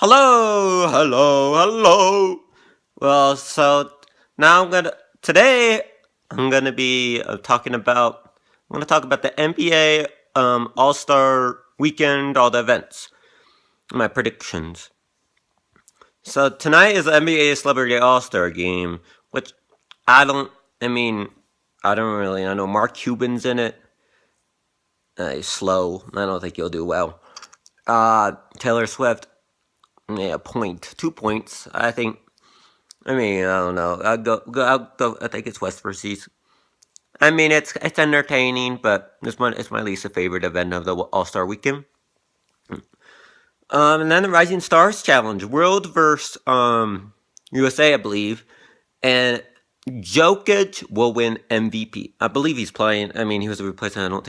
Hello, hello, hello. Well, so now today I'm gonna be I'm gonna talk about the NBA All Star Weekend, all the events, my predictions. So tonight is the NBA Celebrity All Star Game, which I don't. I mean, I don't really. I know Mark Cuban's in it. He's slow. I don't think he'll do well. Taylor Swift, yeah, 2 points. I mean, I don't know. I'll go. I think it's West versus. I mean, it's entertaining, but it's my least favorite event of the All Star Weekend. And then the Rising Stars Challenge, World versus USA, I believe, and Jokic will win MVP. I believe he's playing. I mean, he was a replacement. I don't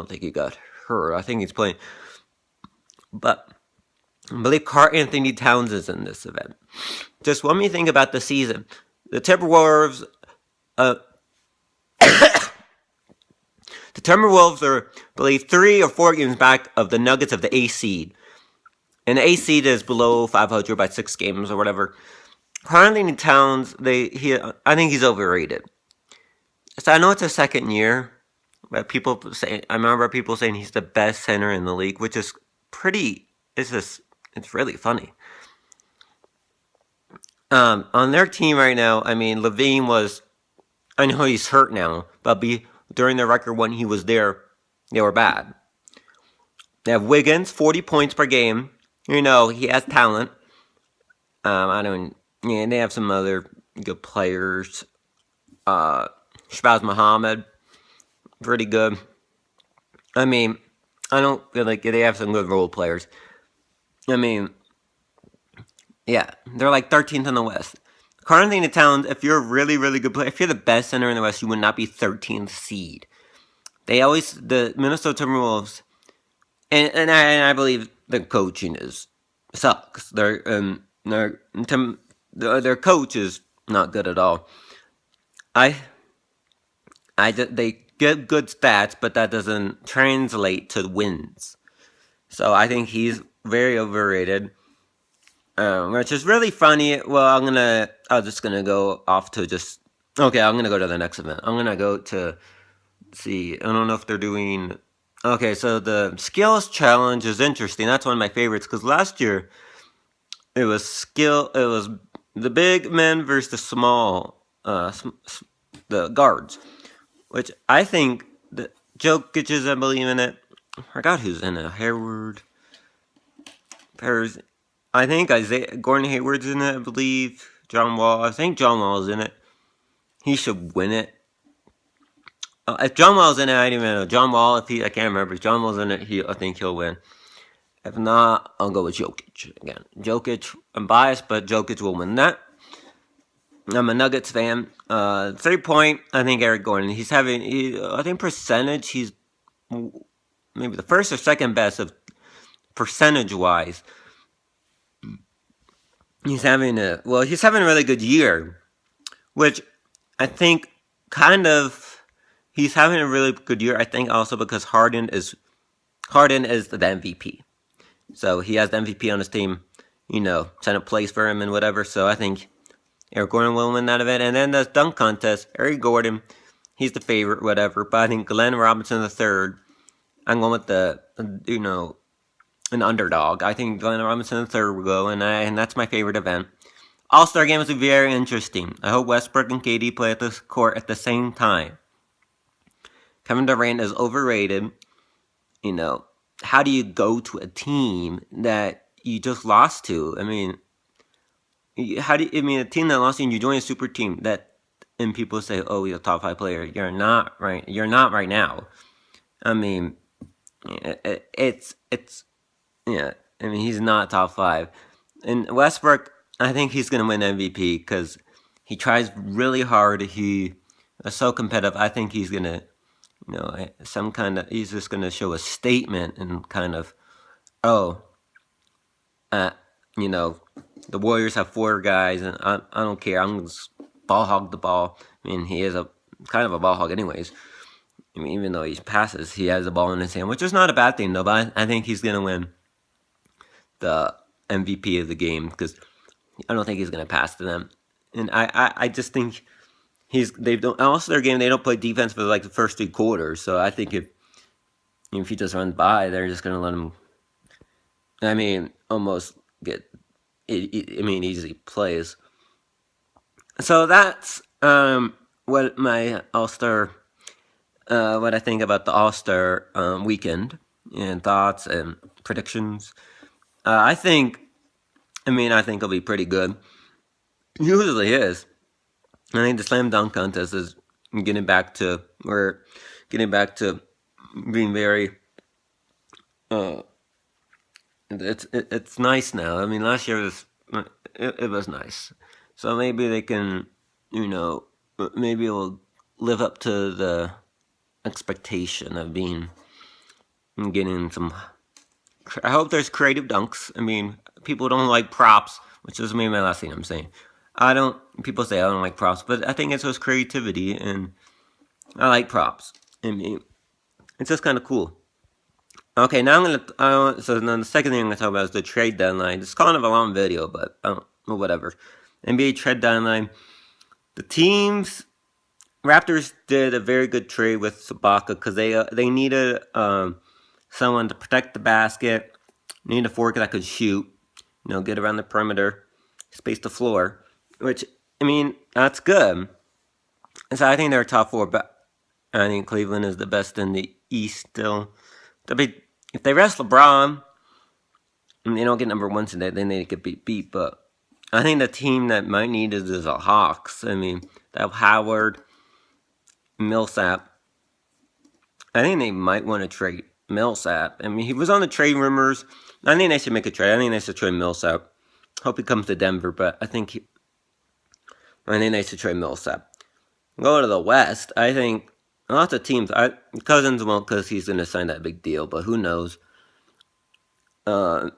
think he got hurt. I think he's playing, but I believe Karl Anthony Towns is in this event. Just one me thing about the season: the Timberwolves. Uh, The Timberwolves are, I believe, 3 or 4 games back of the Nuggets of the A seed. And the A seed is below 500 by 6 games or whatever. Karl Anthony Towns, I think he's overrated. So I know it's a second year, but I remember people saying he's the best center in the league, which is it's really funny. On their team right now, I mean, I know he's hurt now, but during the record when he was there, they were bad. They have Wiggins, 40 points per game. You know, he has talent. They have some other good players. Shabazz Muhammad, pretty good. I mean, I don't feel like they have some good role players. I mean, yeah, they're like 13th in the West. Karl Anthony Towns, if you're a really, really good player, if you're the best center in the West, you would not be 13th seed. The Minnesota Timberwolves, and I believe the coaching sucks. Their coach is not good at all. They get good stats, but that doesn't translate to wins. So I think he's very overrated. Which is really funny. Well, I'm just gonna go off to just. Okay, I'm gonna go to the next event. I'm gonna go to see. I don't know if they're doing. Okay, so the skills challenge is interesting. That's one of my favorites because last year it was the big men versus the small, the guards, which I think the Jokic is, I believe, in it. I forgot who's in it. Hayward, Paris. I think Gordon Hayward's in it, I believe. John Wall. I think John Wall's in it. He should win it. If John Wall's in it, I don't even know. John Wall, I can't remember. If John Wall's in it, I think he'll win. If not, I'll go with Jokic again. Jokic, I'm biased, but Jokic will win that. I'm a Nuggets fan. 3-point, I think Eric Gordon. I think percentage, he's maybe the first or second best of percentage-wise. He's having a really good year, which I think he's having a really good year. I think also because Harden is the MVP, so he has the MVP on his team. Center place for him and whatever. So I think Eric Gordon will win that event. And then the dunk contest, Eric Gordon, he's the favorite, whatever. But I think Glenn Robinson III. I'm going with an underdog. I think Glenn Robinson III will go, and that's my favorite event. All-Star Game is very interesting. I hope Westbrook and KD play at this court at the same time. Kevin Durant is overrated. How do you go to a team that you just lost to? I mean, a team that lost you and you join a super team and people say, oh, you're a top 5 player. You're not right now. I mean, he's not top 5. And Westbrook, I think he's going to win MVP because he tries really hard. He is so competitive. I think he's going to, he's just going to show a statement and kind of, the Warriors have 4 guys and I don't care. I'm going to ball hog the ball. I mean, he is a kind of a ball hog anyways. I mean, even though he passes, he has the ball in his hand, which is not a bad thing, though. But I think he's going to win the MVP of the game because I don't think he's going to pass to them. And I just think they don't also their game they don't play defense for like the first 3 quarters. So I think if he just runs by, they're just going to let him. I mean, almost get. Easy plays. So that's what my All-Star. What I think about the All-Star weekend and thoughts and predictions. I think it'll be pretty good. It usually is. I think the slam dunk contest is getting back to being very. It's nice now. I mean, last year it was nice. So maybe they can, maybe it will live up to the expectation of getting some. I hope there's creative dunks. I mean, people don't like props, which is maybe my last thing I'm saying. People say I don't like props, but I think it's just creativity, and I like props. I mean, it's just kind of cool. Okay, now so then the second thing I'm going to talk about is the trade deadline. It's kind of a long video, but whatever. NBA trade deadline. The Raptors did a very good trade with Ibaka because they needed someone to protect the basket, needed a forward that could shoot, get around the perimeter, space the floor, which, that's good. And so I think they're top 4, but I think Cleveland is the best in the East still. If they rest LeBron and they don't get number 1 today, then they could be beat. But I think the team that might need is the Hawks. They have Howard, Millsap. I think they might want to trade Millsap. He was on the trade rumors. I think they should make a trade. I think they should trade Millsap. Hope he comes to Denver, but I think they should trade Millsap. Go to the West. I think lots of teams. Cousins won't because he's going to sign that big deal, but who knows? Going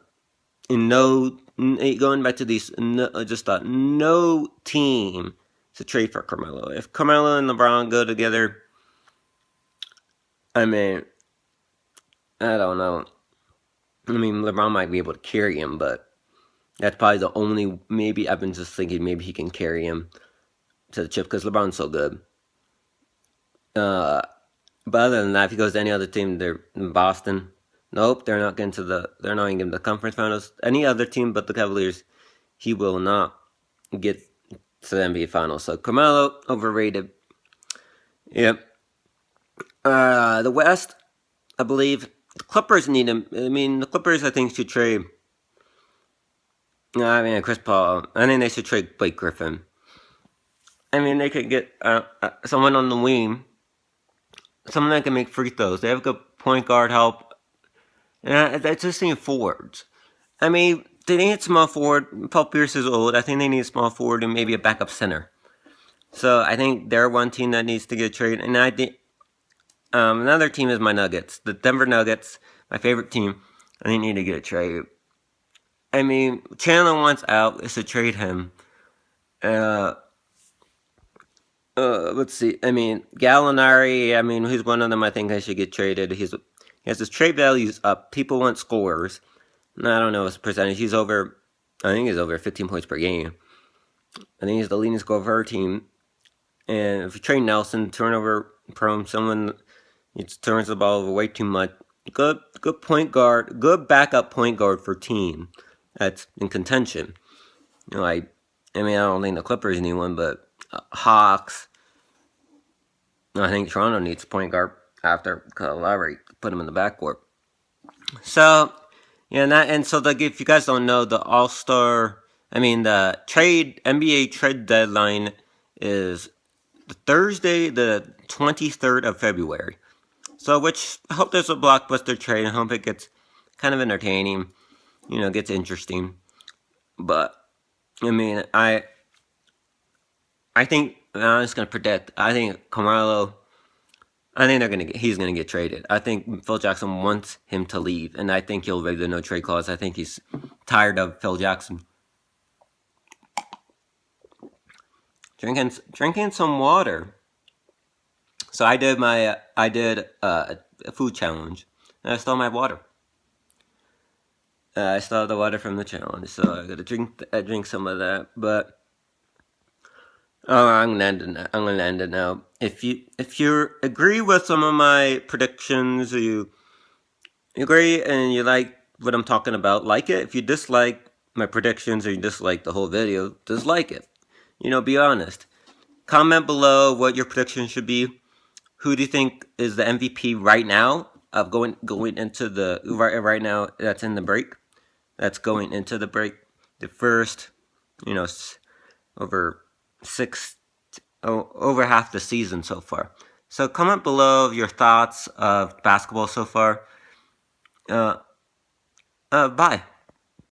back to these, I just thought no team should trade for Carmelo. If Carmelo and LeBron go together, I don't know. LeBron might be able to carry him, but that's probably the only. Maybe I've been just thinking maybe he can carry him to the chip because LeBron's so good. But other than that, if he goes to any other team, they're in Boston. Nope, they're not getting to the conference finals. Any other team but the Cavaliers, he will not get to the NBA finals. So Carmelo, overrated. Yep. The West, I believe the Clippers need him. The Clippers, I think, should trade. Chris Paul. I think they should trade Blake Griffin. They could get someone on the wing. Someone that can make free throws. They have good point guard help. And I just need forwards. They need a small forward. Paul Pierce is old. I think they need a small forward and maybe a backup center. So I think they're one team that needs to get traded. And I think another team is my Nuggets. The Denver Nuggets, my favorite team. I think need to get a trade. Chandler wants out. Is to trade him. Let's see. Gallinari. He's one of them. I think I should get traded. He has his trade values up. People want scorers. I don't know his percentage. I think he's over 15 points per game. I think he's the leading scorer of our team. And if you trade Nelson, turnover prone, someone turns the ball over way too much. Good point guard, good backup point guard for team that's in contention. I don't think the Clippers need one, but Hawks. I think Toronto needs a point guard after Kyle Lowry put him in the backcourt. So, if you guys don't know, the NBA trade deadline is Thursday, the 23rd of February. So, which I hope there's a blockbuster trade. I hope it gets kind of entertaining, gets interesting. But, I think, I'm just going to predict, I think Carmelo, he's going to get traded. I think Phil Jackson wants him to leave, and I think he'll waive the no trade clause. I think he's tired of Phil Jackson. Drinking some water. So I did a food challenge, and I stole my water. I still have the water from the challenge, so I gotta drink some of that. But I'm gonna end it now. If you agree with some of my predictions, or you agree and you like what I'm talking about, like it. If you dislike my predictions or you dislike the whole video, dislike it. Be honest. Comment below what your prediction should be. Who do you think is the MVP right now of going into the right now that's in the break? That's going into the break. The first, over over half the season so far. So comment below your thoughts of basketball so far. Bye.